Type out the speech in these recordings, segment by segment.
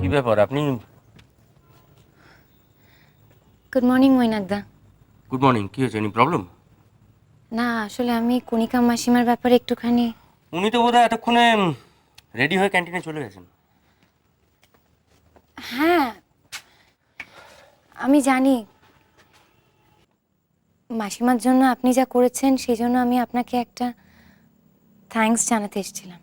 কি ব্যাপার আপনি? গুড মর্নিং মৈনাকদা। Good morning. কি হয়েছে? Any problem? না আসলে আমি কণিকা মাসিমার ব্যাপারে একটুখানি। উনি তো বোধহয় এতক্ষণে রেডি হয়ে ক্যান্টিনে চলে গেছেন। হ্যাঁ আমি জানি, মাসিমার জন্য আপনি যা করেছেন সেই জন্য আমি আপনাকে একটা থ্যাঙ্কস জানাতে এসেছিলাম।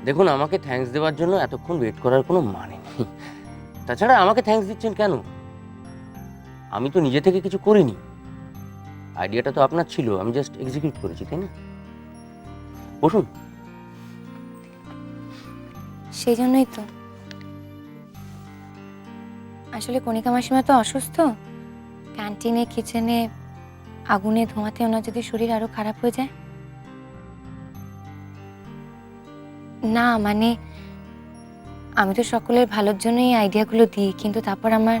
দেখুন, আমাকে থ্যাঙ্কস দেওয়ার জন্য এতক্ষণ ওয়েট করার কোনো মানে নেই। তাছাড়া আমাকে থ্যাঙ্কস দিচ্ছেন কেন? আমি তো নিজে থেকে কিছু করিনি। আইডিয়াটা তো আপনার ছিল, আমি জাস্ট এক্সিকিউট করেছি, তাই না? বসুন। সেই জন্যই তো আসলে কণিকা মাসিমা তো অসুস্থ, ক্যান্টিনে কিচেনে আগুনে ধোঁয়াতে ওনার যদি শরীর আরো খারাপ হয়ে যায়। না মানে আমি তো সকলের ভালোর জন্য এই আইডিয়াগুলো দিই, কিন্তু তারপর আমার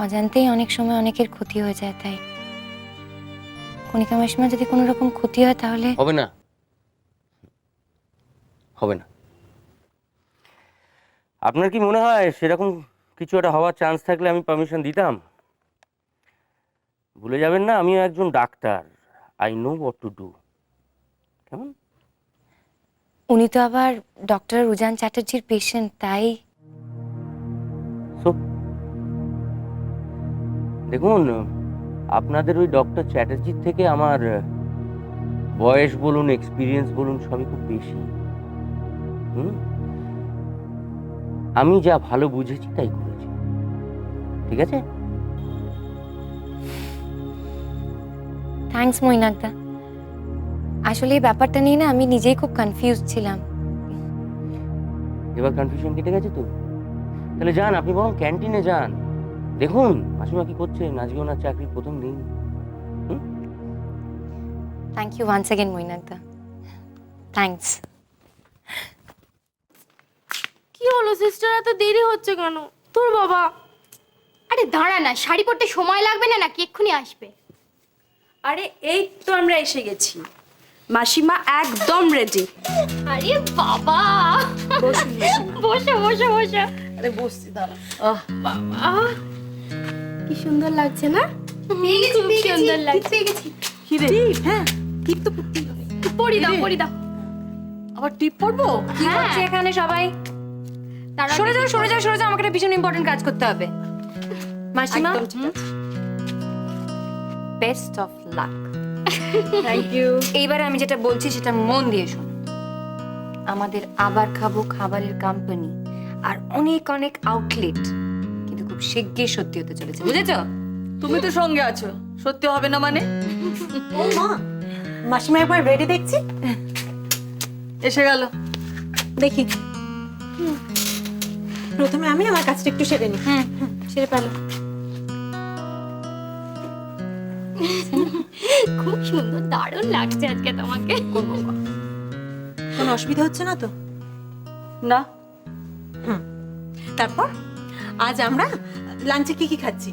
অজান্তেই অনেক সময় অনেকের ক্ষতি হয়ে যায়। তাই কণিকা মাসিমা যদি কোনো রকম ক্ষতি হয় তাহলে হবে না, হবে না। আপনার কি মনে হয় সেরকম কিছু একটা হওয়ার চান্স থাকলে আমি পারমিশন দিতাম? ভুলে যাবেন না, আমিও একজন doctor. I know what to do. কেমন? উনি তো আবার ডক্টর উজান চ্যাটার্জির পেশেন্ট, তাই সো দেখুন, আপনাদের ওই ডক্টর চ্যাটার্জির থেকে আমার বয়স বলুন, এক্সপিরিয়েন্স বলুন, সবই খুব বেশি। আমি যা ভালো বুঝেছি তাই করেছি, ঠিক আছে? থ্যাঙ্কস মৈনাকদা। আসলে এই ব্যাপারটা নিয়ে না আমি নিজেই খুব কনফিউজ ছিলাম। এবার কনফিউশন কেটে গেছে তো? তাহলে যান, আপনি বরং ক্যান্টিনে যান, দেখুন মাসিমা কি করছেন। আজকে ওনার চাকরির প্রথম দিন। থ্যাংক ইউ ওয়ান্স অ্যাগেন মৈনাকদা, থ্যাঙ্কস। কি হলো সিস্টার, এত দেরি হচ্ছে কেন? তোর বাবা। আরে দাঁড়া না, শাড়ি পরতে সময় লাগবে না নাকি এক্ষুনি আসবে? আরে এই তো আমরা এসে গেছি, মাসিমা একদম রেডি। আরে বাবা, বসো বসো বসো। আরে বসছি, দাঁড়া। বাবা কি সুন্দর লাগছে না? পেয়ে গেছি, খুব পেয়ে গেছি, সুন্দর লাগছে। পেয়ে গেছি। কি রে? হ্যাঁ, টিপ তো পড়তেই হবে। পরি দাও পরি দাও। আবার টিপ পরবো? কি হচ্ছে এখানে সবাই? তার আগে সরে যাও সরে যাও সরে যাও, আমাকে একটা ভীষণ ইম্পর্টেন্ট কাজ করতে হবে। মাসিমা, একদম ঠিক আছে। Best of luck. Thank you. এইবারে আমি যেটা বলছি সেটা মন দিয়ে শোনো। আমাদের আবার খাবো খাবারের কোম্পানি আর অনেক অনেক আউটলেট কিন্তু খুব শিগগির সত্যি হতে চলেছে, বুঝেছো? তুমি তো সঙ্গে আছো, সত্যি হবে না মানে? ও মা, মাসিমা একবার রেডি দেখছি। এসে গেল। দেখি, প্রথমে আমি আমার কাজটা একটু সেরে নিই। সেরে পেলো। খুব সুন্দর, দারুণ লাগছে আজকে তোমাকে। কোনো অসুবিধা হচ্ছে না তো? না। তারপর আজ আমরা লাঞ্চে কি কি খাচ্ছি?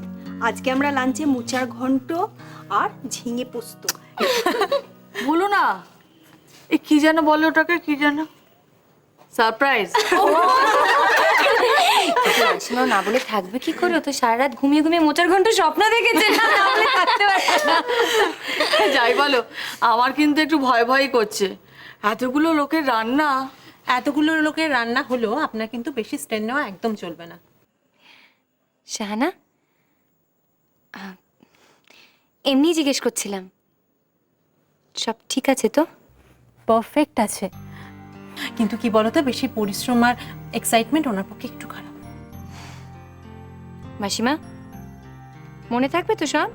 আজকে আমরা লাঞ্চে মোচার ঘন্ট আর ঝিঙে পোস্ত। বলো না, এ কি যেন বলে ওটাকে, কি যেন সারপ্রাইজ। মাসিমা না বলে থাকবে কি করে? ও তো সারা রাত ঘুমিয়ে ঘুমিয়ে মোচার ঘন্ট স্বপ্ন দেখেছে, না বলে থাকতে পারছে না। যাই বলো, আমার কিন্তু একটু ভয় ভয় করছে, এতগুলো লোকের রান্না। এতগুলো লোকের রান্না হলো, আপনার কিন্তু বেশি স্ট্রেন নেওয়া একদম চলবে না। শাহানা, এমনি জিজ্ঞেস করছিলাম, সব ঠিক আছে তো? পারফেক্ট আছে, কিন্তু কি বলতো, বেশি পরিশ্রম আর এক্সাইটমেন্ট ওনার পক্ষে একটু খারাপ। মাসিমা, মনে থাকবে তো সব?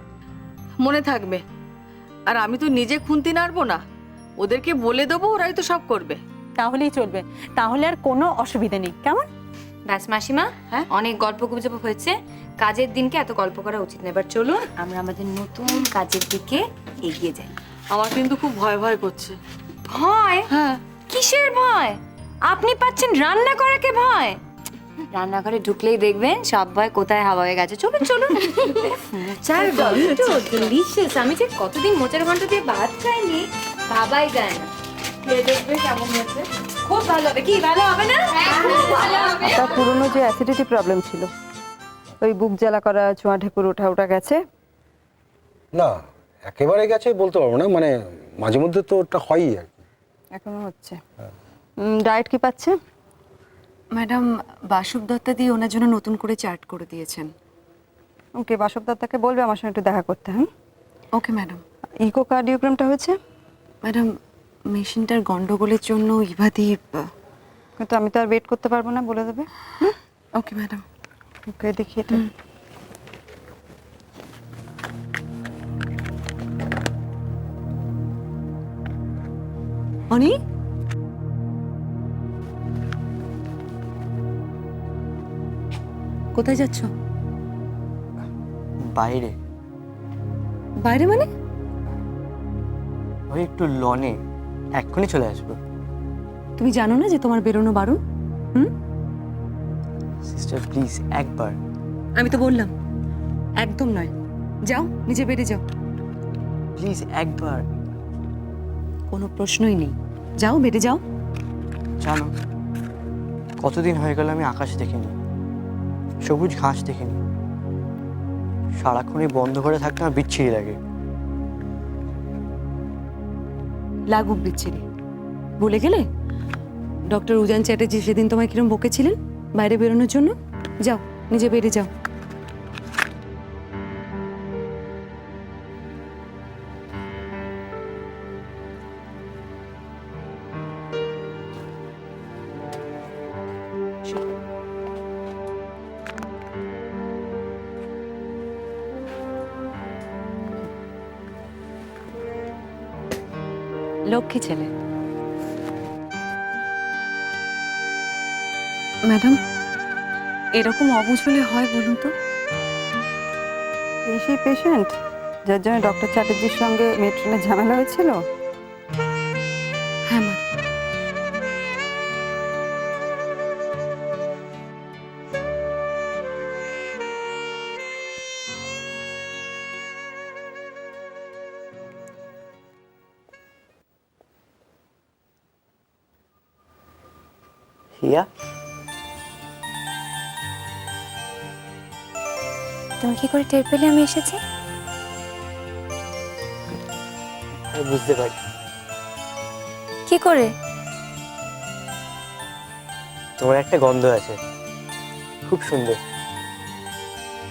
মনে থাকবে, আর আমি তো নিজে খুন্তি নাড়বো না, ওদেরকে বলে দেবো, ওরাই তো সব করবে। তাহলেই চলবে, তাহলে আর কোনো অসুবিধা নেই। কেমন? ব্যাস মাসিমা, হ্যাঁ? অনেক গল্প গুজব হয়েছে, কাজের দিনকে এত গল্প করা উচিত না। এবার চলুন আমরা আমাদের নতুন কাজের দিকে এগিয়ে যাই। আমার কিন্তু খুব ভয় ভয় করছে। ভয়? হ্যাঁ। কিসের ভয়? আপনি পাচ্ছেন রান্না করাকে ভয়? রান্নাঘরে ঢুকলেই দেখবেন সব ভয় কোথায় হাওয়া হয়ে গেছে। চলুন চলুন। মোচার ঘন্ট ডিলিশিয়াস, আমি যে কতদিন মোচার ঘন্ট দিয়ে ভাত খাইনি ভাবাই যায় না। খেয়ে দেখবে কেমন হয়েছে। খুব ভালো হবে। কি ভালো হবে না? তার পুরনো যে অ্যাসিডিটি প্রবলেম ছিল, ওই বুক জ্বালা করা, ছোঁয়া ঢেকুর ওটা গেছে? না, একেবারে গেছে বলতে পারবো না, মানে মাঝে মধ্যে তো ওটা হয়ই আর কি। এখনো হচ্ছে। ডায়েট কি পাচ্ছে? ম্যাডাম, বাসব দত্তাদি ওনার জন্য নতুন করে চার্ট করে দিয়েছেন। ওকে, বাসব দত্তাকে বলবে আমার সঙ্গে একটু দেখা করতে। হ্যাঁ, ওকে ম্যাডাম। ইকোকার্ডিওগ্রামটা হয়েছে? ম্যাডাম, মেশিনটার গন্ডগোলের জন্য ইভাদীপ। কিন্তু আমি তো আর ওয়েট করতে পারবো না, বলে দেবে। Okay madam. ওকে, দেখি এটা। অনি, কোথায় যাচ্ছ? বাইরে। বাইরে মানে? ওই একটু লনে, এক্ষুনি চলে আসবো। তুমি জানো না যে তোমার বেরোনো বারণ? সিস্টার প্লিজ একবার। আমি তো বললাম একদম নয়। যাও, নিজে বেরিয়ে যাও। প্লিজ একবার। কোনো প্রশ্নই নেই, যাও, বেরিয়ে যাও। জানো কতদিন হয়ে গেল আমি আকাশ দেখিনি, সবুজ ঘাস দেখিনি। সারাক্ষণই বন্ধ করে থাকতে আমার বিচ্ছিরি লাগে। লাগুক বিচ্ছিরি, বলে গেলে ডক্টর উজান চ্যাটার্জি সেদিন তোমায় কিরম বকেছিলেন বাইরে বেরোনোর জন্য? যাও, নিজে বেরিয়ে যাও। লক্ষ্মী ছেলে। ম্যাডাম, এরকম অবুঝ হলে হয় বলুন তো? এই সেই পেশেন্ট যার জন্য ডক্টর চ্যাটার্জির সঙ্গে মেট্রোনে ঝামেলা হয়েছিল? হ্যাঁ ম্যাডাম। হিয়া, তুমি কি করে টের পেলে আমি এসেছি? আমি বুঝতে পারি। কি করে? তোমার একটা গন্ধ আছে, খুব সুন্দর।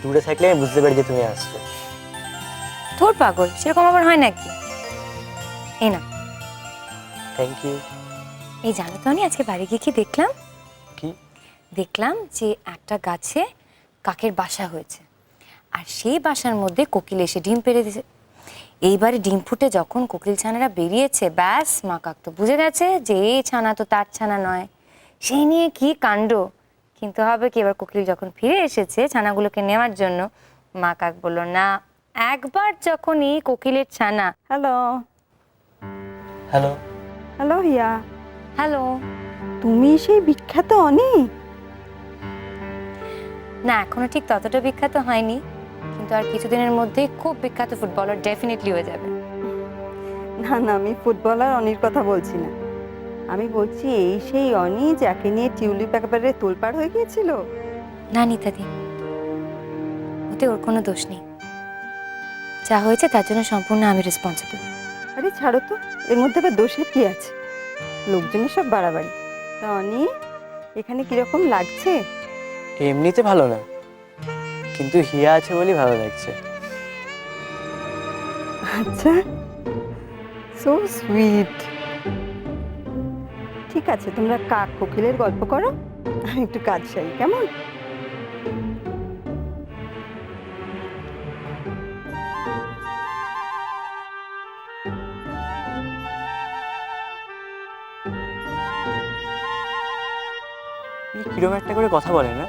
দূরে থাকলে আমি বুঝতে পারি যে তুমি আসছো। তোর পাগল, সেরকম আবার হয় নাকি? এই না, থ্যাংক ইউ। এই জানো তো আমি আজকে বাড়ি গিয়ে কি দেখলাম? কি? দেখলাম যে একটা গাছে কাকের বাসা হয়েছে, আর সেই বাসার মধ্যে কোকিল এসে ডিম পেড়ে দিয়েছে। এইবারে ডিম ফুটে যখন কোকিল ছানারা বেরিয়েছে, ব্যাস মা কাক তো বুঝে গেছে যে এই ছানা তো তার ছানা নয়। সেই নিয়ে কি কাণ্ড! কিন্তু হবে কি, এবার কোকিল যখন ফিরে এসেছে ছানাগুলোকে নেওয়ার জন্য, মা কাক বলল না, একবার যখন এই কোকিলের ছানা। হ্যালো। হ্যালো। হ্যালো হিয়া, হ্যালো। তুমি সেই বিখ্যাত অনি? না, এখনো ঠিক ততটা বিখ্যাত হয়নি, কিন্তু আর কিছুদিনের মধ্যেই খুব বিখ্যাত ফুটবলার ডেফিনেটলি হয়ে যাবে। না না, আমি ফুটবলার অনির কথা বলছি না। আমি বলছি এই সেই অনি যাকে নিয়ে টিউলিপ একেবারে তোলপাড় হয়ে গিয়েছিল। না নিতাদি, ওতে ওর কোনো দোষ নেই। যা হয়েছে তার জন্য সম্পূর্ণ আমি রেসপন্সিবল। আরে ছাড়ো তো, এর মধ্যে আবার দোষের কি আছে? লোকজনের সব বাড়াবাড়ি। তা অনি, এখানে কিরকম লাগছে? এমনিতে ভালো না, কিন্তু হিয়া আছে বলেই ভালো লাগছে। আচ্ছা, সো সুইট। ঠিক আছে, তোমরা কাক কোকিলের গল্প করো, আমি একটু কাজ সারি, কেমন? কিরকম একটা করে কথা বলে না?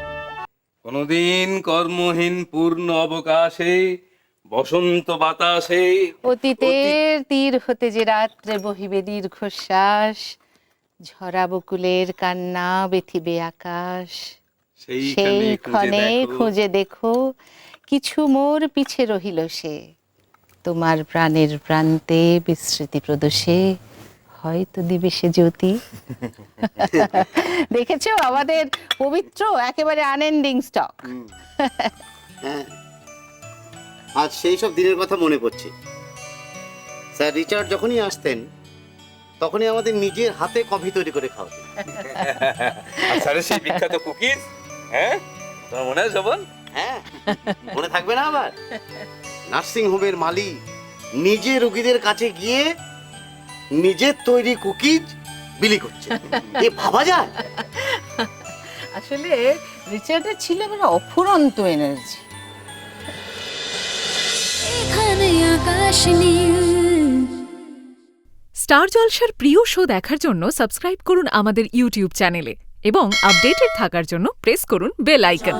কোনদিন কর্মহীন পূর্ণ অবকাশে বসন্ত বাতাসে অতীতের তীর হতে যে রাত্রে বহিবে দীর্ঘশ্বাস, ঝরা বকুলের কান্না বেথিবে আকাশ। সেইখানে খুঁজে দেখো কিছু মোর পিছে রহিল সে, তোমার প্রাণের প্রান্তে বিস্মৃতি প্রদোষে হয়তো দিবে সে জ্যোতি। দেখেছো আমাদের পবিত্র একেবারে আনএন্ডিং স্টক। হ্যাঁ, আজ সেই সব দিনের কথা মনে পড়ছে। স্যার রিচার্ড যখনই আসতেন তখনই আমাদের নিজের হাতে কফি তৈরি করে খাওয়াতেন। স্যারের সেই বিখ্যাত কুকিজ, হ্যাঁ তোমার মনে আছে শোভন? হ্যাঁ, মনে থাকবে না আবার? নার্সিং হোমের মালিক নিজে রোগীদের কাছে গিয়ে নিজের তৈরি কুকিজ বিলি করছে, এ ভাবা যায়? আসলে রিচার্ডের ছিল মানে অফুরন্ত এনার্জি। স্টার জলসার প্রিয় শো দেখার জন্য সাবস্ক্রাইব করুন আমাদের ইউটিউব চ্যানেলে এবং আপডেটেড থাকার জন্য প্রেস করুন বেল আইকন।